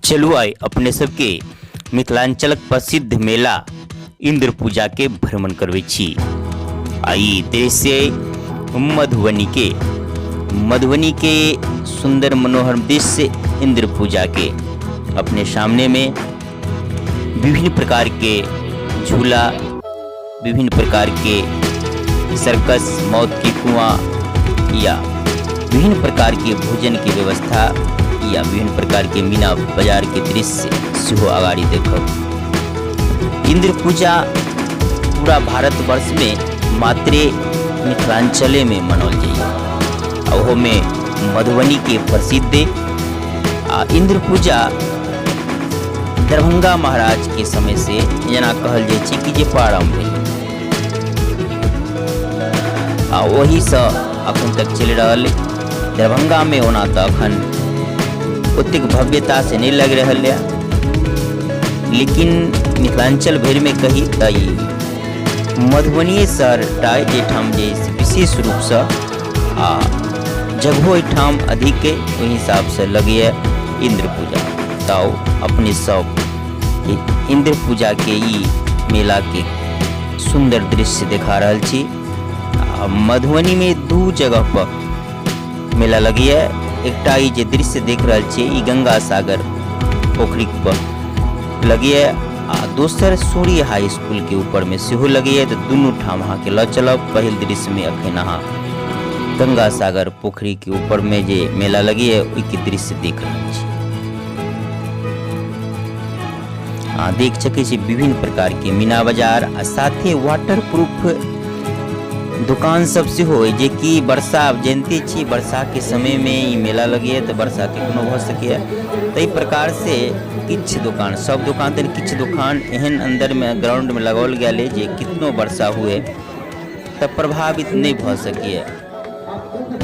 चलू आए अपने सबके मिथिलांचलक प्रसिद्ध मेला इंद्र पूजा के भ्रमण करवे छी। आई देश से मधुबनी के सुंदर मनोहर दृश्य इंद्र पूजा के अपने सामने में विभिन्न प्रकार के झूला, विभिन्न प्रकार के सर्कस, मौत की कुआं या विभिन्न प्रकार के भोजन की व्यवस्था या विभिन्न प्रकार के मीना बाजार के दृश्य सेहो आगाड़ी देखब। इंद्र पूजा पूरा भारतवर्ष में मात्रे मिथिलांचले में मनाओल जाइए। ओहो में मधुबनी के प्रसिद्ध इंद्र पूजा दरभंगा महाराज के समय से जना कहल जाए छै कि जे प्रारंभ भेल वही से अखन तक चल रहा है। दरभंगा में ओना तो अखन ओतेक भव्यता से नहीं लग रहा है, लेकिन मिथिलांचल भर में कही तो मधुबनी शहर ठाम जे विशेष रूप से जगहो ठाम अधिक वही हिसाब से लगे इंद्र पूजा। तो अपने सब इंद्र पूजा के मेला के सुंदर दृश्य देखा रहा छी। मधुबनी में दू जगह पर मेला लगी है। एकटा जे दृश्य देख रहा छे गंगा सागर पोखरी पर लगी है, दोसर सूर्य हाई स्कूल के ऊपर में सेहो लगी है। तो दोनों ठाम अहाँ के ल चलब। पहल दृश्य में अखन अहाँ गंगा सागर पोखरी के ऊपर में जे मेला लगी है उसके दृश्य देख रहा छी। देख सके छी विभिन्न प्रकार के मीना बाजार आ साथे वाटर प्रूफ दुकान सब से हो जे कि वर्षा जानते छी वर्षा के समय में ई मेला लगे है तो वर्षा के कोनो हो सके। तो प्रकार से किछ दुकान सब दुकान तन किछ दुकान एहन अंदर में ग्राउंड में लगाओल गया जे कितनो वर्षा हुए तो प्रभावित नहीं भ सके।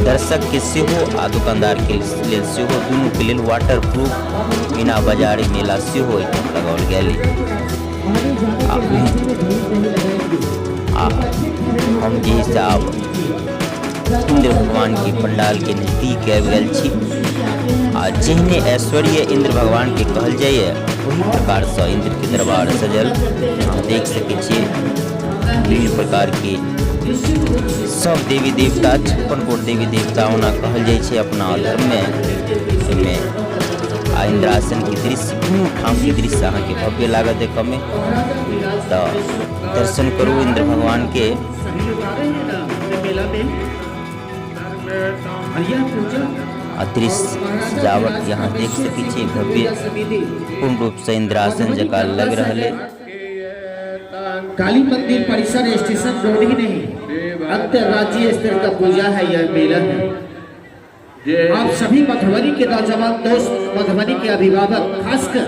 दर्शक के सेहो आ दुकानदार के लेल सेहो दुनू के लेल वाटर प्रूफ मीना बाजार मेला सेहो लगाओल गया। हम जे हिसाब इंद्र भगवान के पंडाल के नजदीक आबि गेल छी जेहने ऐश्वर्य इंद्र भगवान के कहल जाइए वही प्रकार से इंद्र के दरबार सजल देख सके छी। विभिन्न प्रकार के सब देवी देवता 56 गोट देवी देवता होना कहल जाए छै अपना धर्म में इंद्रासन के दृश्य दुनू ठाम के दृश्य अहाँ के भव्य लागत देखे में। तो दर्शन करू इंद्र भगवान के। दृश्य सजावट यहाँ देख सके छी भव्य पूर्ण रूप से इंद्रासन जका लग रहा है। काली मंदिर परिसर स्टेशन रोड ही नहीं अंतरराज्यीय स्तर का पूजा है यह मेला है। आप सभी मधुबनी के नौजवान दोस्त, मधुबनी के अभिभावक, खासकर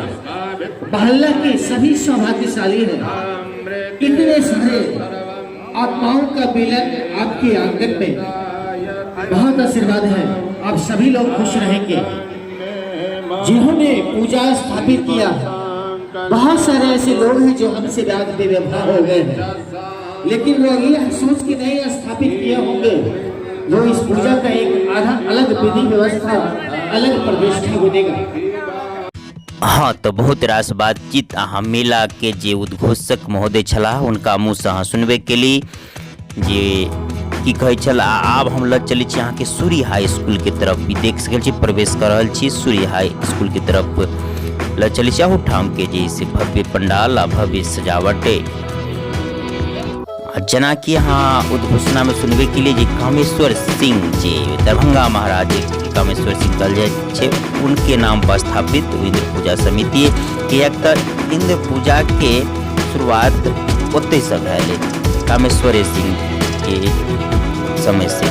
बहल्ला के सभी सौभाग्यशाली हैं। इतने सारे आत्माओं का मिलन आपके आंगन में बहुत आशीर्वाद है। आप सभी लोग खुश रहेंगे। जिन्होंने पूजा स्थापित किया, बहुत सारे ऐसे लोग हैं जो हमसे ज्यादा बेव्यवहार हो गए हैं, लेकिन वो ये सोच के नहीं स्थापित किए होंगे वो इस पूजा का एक आधा अलग विधि व्यवस्था, अलग प्रतिष्ठा बनेगा। हाँ, तो बहुत रास बातचीत अहाँ मेला के जे उद्घोषक महोदय छला उनका मुँह से अहाँ सुनबे के लिए जे की कहे छला। आब हम ल चले छी अहाँ के सूर्य हाई स्कूल के तरफ भी देख सकल छी, प्रवेश कर रहल छी सूर्य हाई स्कूल के तरफ ल चले छी। ठाम के जे से भव्य पंडाल आ भव्य सजावट जना कि यहाँ उद्घोषणा में सुनबे के लिए जे कामेश्वर सिंह जी दरभंगा महाराज कामेश्वर सिंह कहल जाए उनके नाम पर स्थापित इंद्र पूजा समिति के इंद्र पूजा के शुरुआत ओते से भैल कामेश्वर सिंह के समय से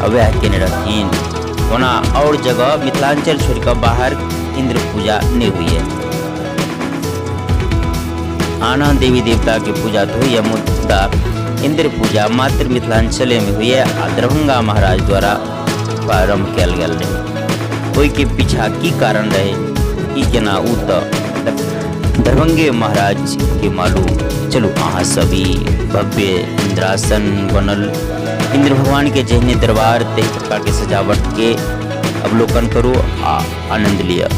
वह केने रहथिन। होना और जगह मिथिलांचल छोड़ कर बाहर इंद्र पूजा नहीं हुई है। आनंद देवी देवता के पूजा तो हुई है, मुद्दा इंद्र पूजा मात्र मिथिलांचल में हुई है। दरभंगा महाराज द्वारा प्रारंभ कल गया रहे। कोई के पीछा की कारण रहे कि केना उ तो दरभंगे महाराज के मालूम। चलो अहाँ सभी भव्य इंद्रासन बनल इंद्र भगवान के जहने दरबार तय प्रकार के सजावट के अवलोकन करो आ आनंद लिया।